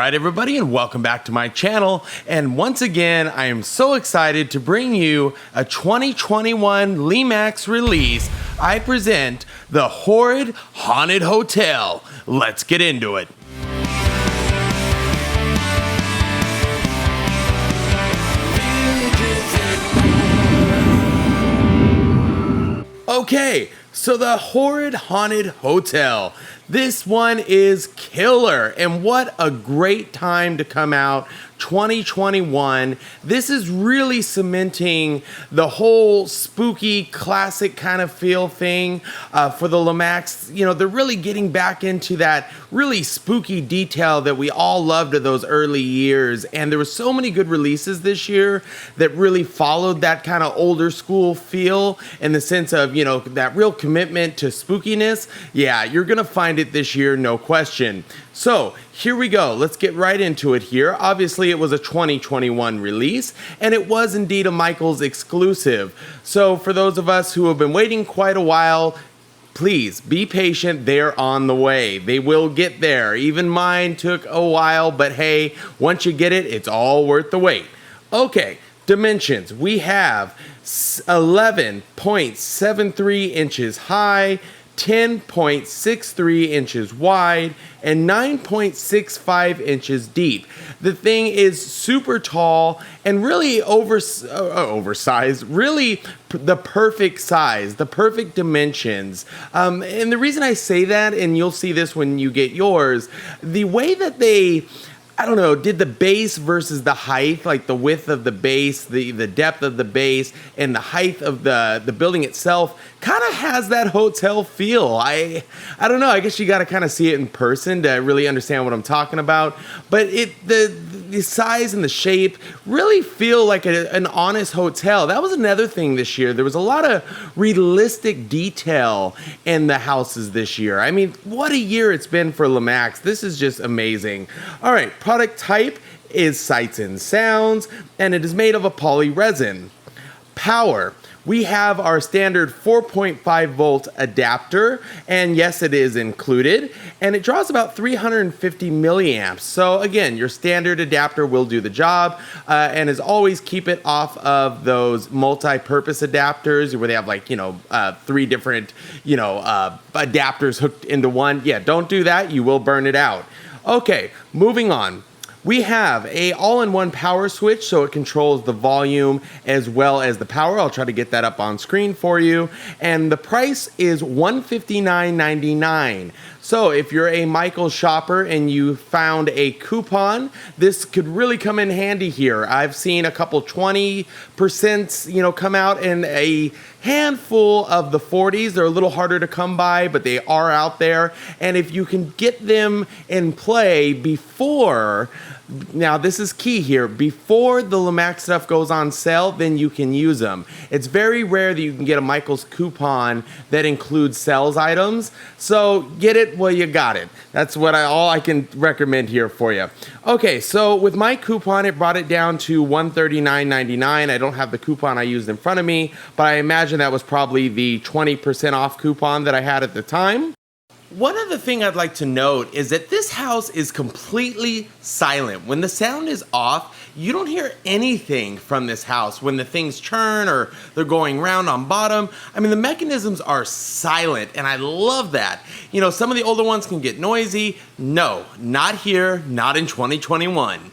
Alright everybody, and welcome back to my channel. And once again, I am so excited to bring you a 2021 Lemax release. I present the Horrid Haunted Hotel. Let's get into it. Okay, so the Horrid Haunted Hotel. This one is killer, and what a great time to come out, 2021. This is really cementing the whole spooky classic kind of feel thing for the Lemax. You know, they're really getting back into that really spooky detail that we all loved of those early years, and there were so many good releases this year that really followed that kind of older school feel in the sense of, you know, that real commitment to spookiness. Yeah, you're gonna find it this year, no question. So here we go. Let's get right into it here. Obviously, it was a 2021 release, and it was indeed a Michaels exclusive. So for those of us who have been waiting quite a while, please be patient. They're on the way. They will get there. Even mine took a while, but hey, once you get it, it's all worth the wait. Okay, dimensions. We have 11.73 inches high, 10.63 inches wide, and 9.65 inches deep. The thing is super tall and really oversized, really the perfect size, the perfect dimensions. And the reason I say that, and you'll see this when you get yours, the way that they, I don't know, did the base versus the height, like the width of the base, the depth of the base, and the height of the building itself kind of has that hotel feel. I don't know, I guess you got to kind of see it in person to really understand what I'm talking about. But the size and the shape really feel like an honest hotel. That was another thing this year. There was a lot of realistic detail in the houses this year. I mean, what a year it's been for Lemax. This is just amazing. All right, product type is Sights and Sounds, and it is made of a poly resin. Power. We have our standard 4.5 volt adapter, and yes, it is included, and it draws about 350 milliamps. So again, your standard adapter will do the job, and as always, keep it off of those multi-purpose adapters where they have like, you know, 3 different, you know, adapters hooked into one. Yeah, don't do that. You will burn it out. Okay, moving on. We have a all-in-one power switch, so it controls the volume as well as the power. I'll try to get that up on screen for you. And the price is $159.99. So if you're a Michaels shopper and you found a coupon, this could really come in handy here. I've seen a couple 20%, you know, come out, and a handful of the 40s. They're a little harder to come by, but they are out there. And if you can get them in play before, now this is key here, before the Lemax stuff goes on sale, then you can use them. It's very rare that you can get a Michaels coupon that includes sales items. So get it while you got it. That's what all I can recommend here for you. Okay, so with my coupon, it brought it down to $139.99. I don't have the coupon I used in front of me, but I imagine that was probably the 20% off coupon that I had at the time. One other thing I'd like to note is that this house is completely silent. When the sound is off, you don't hear anything from this house when the things churn or they're going round on bottom. I mean, the mechanisms are silent, and I love that. You know, some of the older ones can get noisy. No, not here, not in 2021.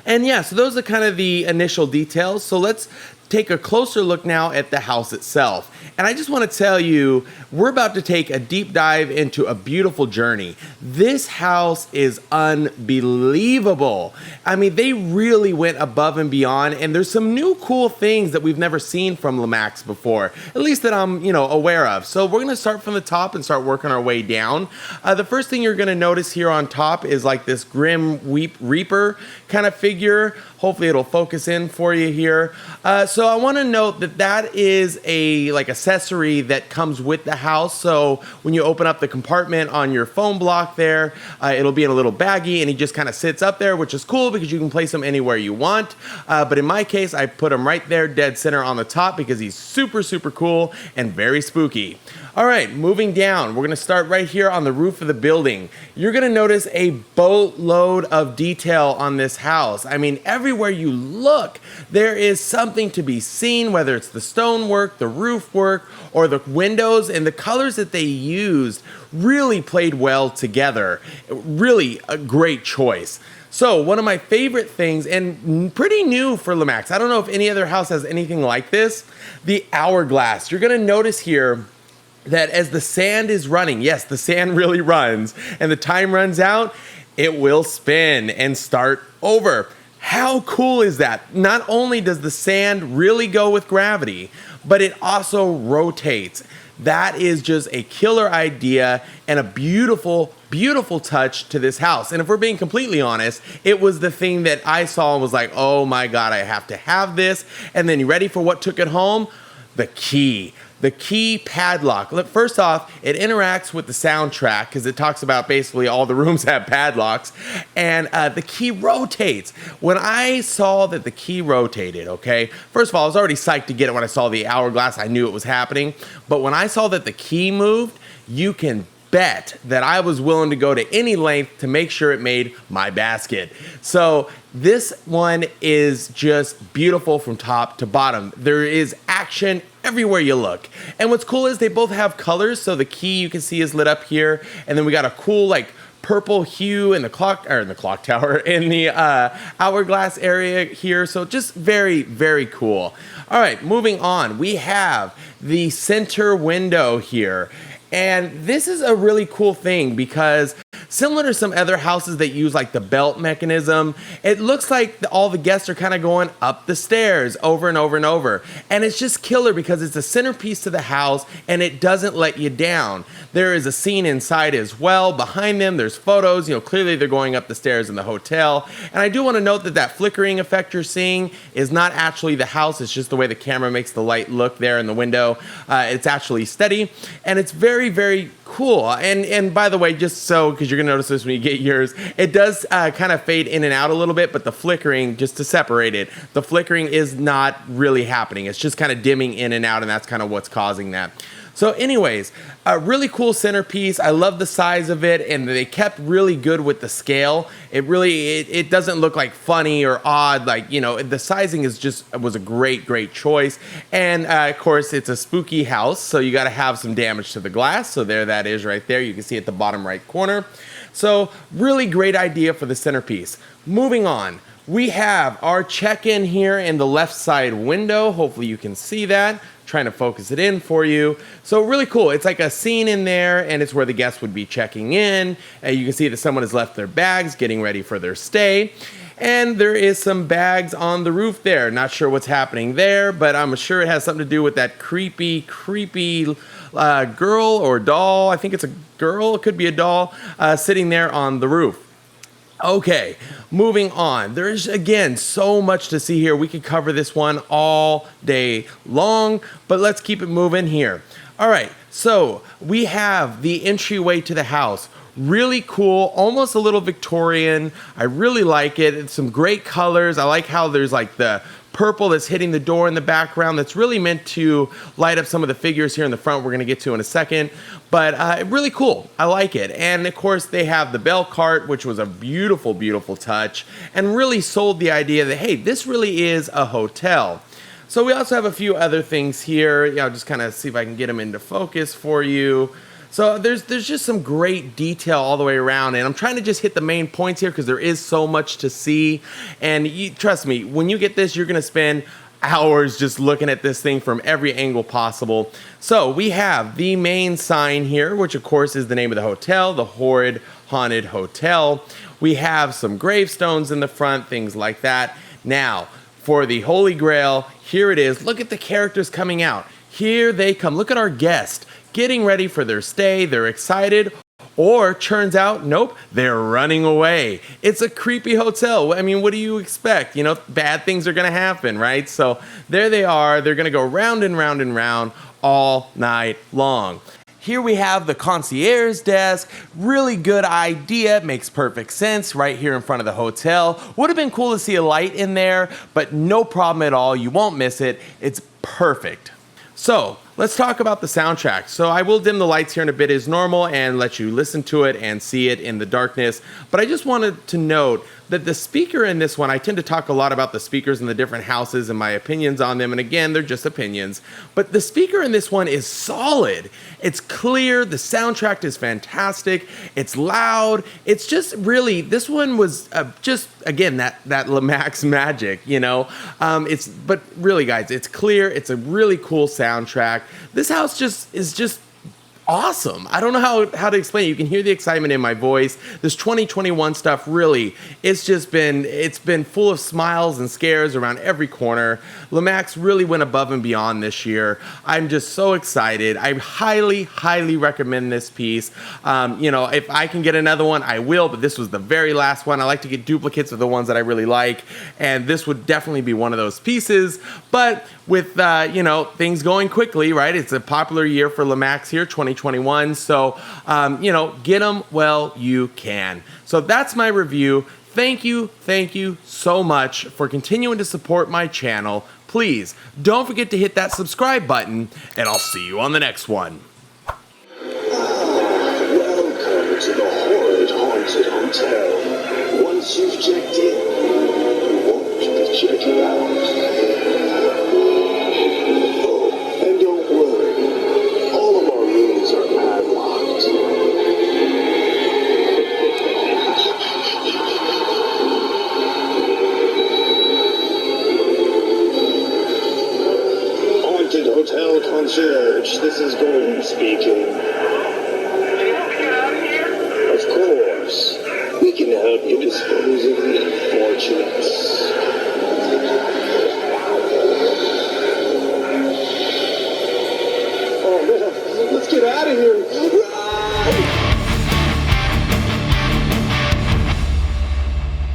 And yeah, so those are kind of the initial details. So let's take a closer look now at the house itself. And I just want to tell you, we're about to take a deep dive into a beautiful journey. This house is unbelievable. I mean, they really went above and beyond, and there's some new cool things that we've never seen from Lemax before, at least that I'm, you know, aware of. So we're going to start from the top and start working our way down. The first thing you're going to notice here on top is like this Grim Reaper kind of figure. Hopefully it'll focus in for you here. So I want to note that that is a like accessory that comes with the house. So when you open up the compartment on your phone block there, it'll be in a little baggie, and he just kind of sits up there, which is cool because you can place him anywhere you want. But in my case, I put him right there dead center on the top because he's super, super cool and very spooky. All right, moving down, we're gonna start right here on the roof of the building. You're gonna notice a boatload of detail on this house. I mean, everywhere you look, there is something to be seen, whether it's the stonework, the roof work, or the windows, and the colors that they used really played well together. Really a great choice. So one of my favorite things, and pretty new for Lemax, I don't know if any other house has anything like this, the hourglass. You're gonna notice here that as the sand is running, yes, the sand really runs, and the time runs out, it will spin and start over. How cool is that? Not only does the sand really go with gravity, but it also rotates. That is just a killer idea and a beautiful, beautiful touch to this house. And if we're being completely honest, it was the thing that I saw and was like, oh my God, I have to have this. And then you ready for what took it home? The key. The key padlock. Look, first off, it interacts with the soundtrack because it talks about basically all the rooms have padlocks, and the key rotates. When I saw that the key rotated, okay, first of all, I was already psyched to get it when I saw the hourglass. I knew it was happening, but when I saw that the key moved, you can bet that I was willing to go to any length to make sure it made my basket. So this one is just beautiful from top to bottom. There is action everywhere you look. And what's cool is they both have colors. So the key you can see is lit up here. And then we got a cool like purple hue in the clock tower in the hourglass area here. So just very, very cool. All right, moving on. We have the center window here. And this is a really cool thing because similar to some other houses that use like the belt mechanism, it looks like all the guests are kind of going up the stairs over and over and over. And it's just killer because it's a centerpiece to the house and it doesn't let you down. There is a scene inside as well. Behind them, there's photos. You know, clearly they're going up the stairs in the hotel. And I do want to note that that flickering effect you're seeing is not actually the house. It's just the way the camera makes the light look there in the window. It's actually steady. And it's very, very cool. And by the way, just so, because you're going to notice this when you get yours, it does kind of fade in and out a little bit, but the flickering, just to separate it, the flickering is not really happening. It's just kind of dimming in and out, and that's kind of what's causing that. So anyways, a really cool centerpiece. I love the size of it, and they kept really good with the scale. It doesn't look like funny or odd. Like, you know, the sizing was a great choice. And of course, it's a spooky house, so you got to have some damage to the glass. So there that is right there. You can see at the bottom right corner. So really great idea for the centerpiece. Moving on. We have our check-in here in the left side window. Hopefully you can see that. Trying to focus it in for you. So really cool. It's like a scene in there, and it's where the guests would be checking in. You can see that someone has left their bags, getting ready for their stay. And there is some bags on the roof there. Not sure what's happening there, but I'm sure it has something to do with that creepy girl or doll. I think it's a girl. It could be a doll sitting there on the roof. Okay, moving on. There's, again, so much to see here. We could cover this one all day long, but let's keep it moving here. All right, so we have the entryway to the house. Really cool, almost a little Victorian. I really like it. It's some great colors. I like how there's like the purple that's hitting the door in the background that's really meant to light up some of the figures here in the front we're going to get to in a second. But really cool. I like it. And of course they have the bell cart, which was a beautiful, beautiful touch, and really sold the idea that, hey, this really is a hotel. So we also have a few other things here. Yeah, I'll just kind of see if I can get them into focus for you. So there's just some great detail all the way around, and I'm trying to just hit the main points here because there is so much to see. And trust me, when you get this, you're going to spend hours just looking at this thing from every angle possible. So we have the main sign here, which of course is the name of the hotel, the Horrid Haunted Hotel. We have some gravestones in the front, things like that. Now, for the Holy Grail, here it is. Look at the characters coming out. Here they come. Look at our guest getting ready for their stay. They're excited. Or turns out, nope, they're running away. It's a creepy hotel. I mean, what do you expect? You know, bad things are going to happen, right? So there they are. They're going to go round and round and round all night long. Here we have the concierge desk. Really good idea. Makes perfect sense right here in front of the hotel. Would have been cool to see a light in there, but no problem at all. You won't miss it. It's perfect. So let's talk about the soundtrack. So I will dim the lights here in a bit as normal and let you listen to it and see it in the darkness. But I just wanted to note that the speaker in this one, I tend to talk a lot about the speakers in the different houses and my opinions on them. And again, they're just opinions. But the speaker in this one is solid. It's clear. The soundtrack is fantastic. It's loud. It's just really, this one was just, again, that Lemax magic, you know. But really, guys, it's clear. It's a really cool soundtrack. This house is just awesome. I don't know how to explain it. You can hear the excitement in my voice. This 2021 stuff really, it's been full of smiles and scares around every corner. Lemax really went above and beyond this year. I'm just so excited. I highly, highly recommend this piece. You know, if I can get another one, I will, but this was the very last one. I like to get duplicates of the ones that I really like, and this would definitely be one of those pieces. But with, you know, things going quickly, right? It's a popular year for Lemax here, 2021. So, you know, get them while you can. So that's my review. Thank you so much for continuing to support my channel. Please don't forget to hit that subscribe button, and I'll see you on the next one. Welcome to the Horrid Haunted Hotel. Once you've checked in, you won't be checking out. Oh, and don't worry, all of our rooms are padlocked. Haunted Hotel Concierge, this is Gordon speaking. Of course, we can help you dispose of the unfortunate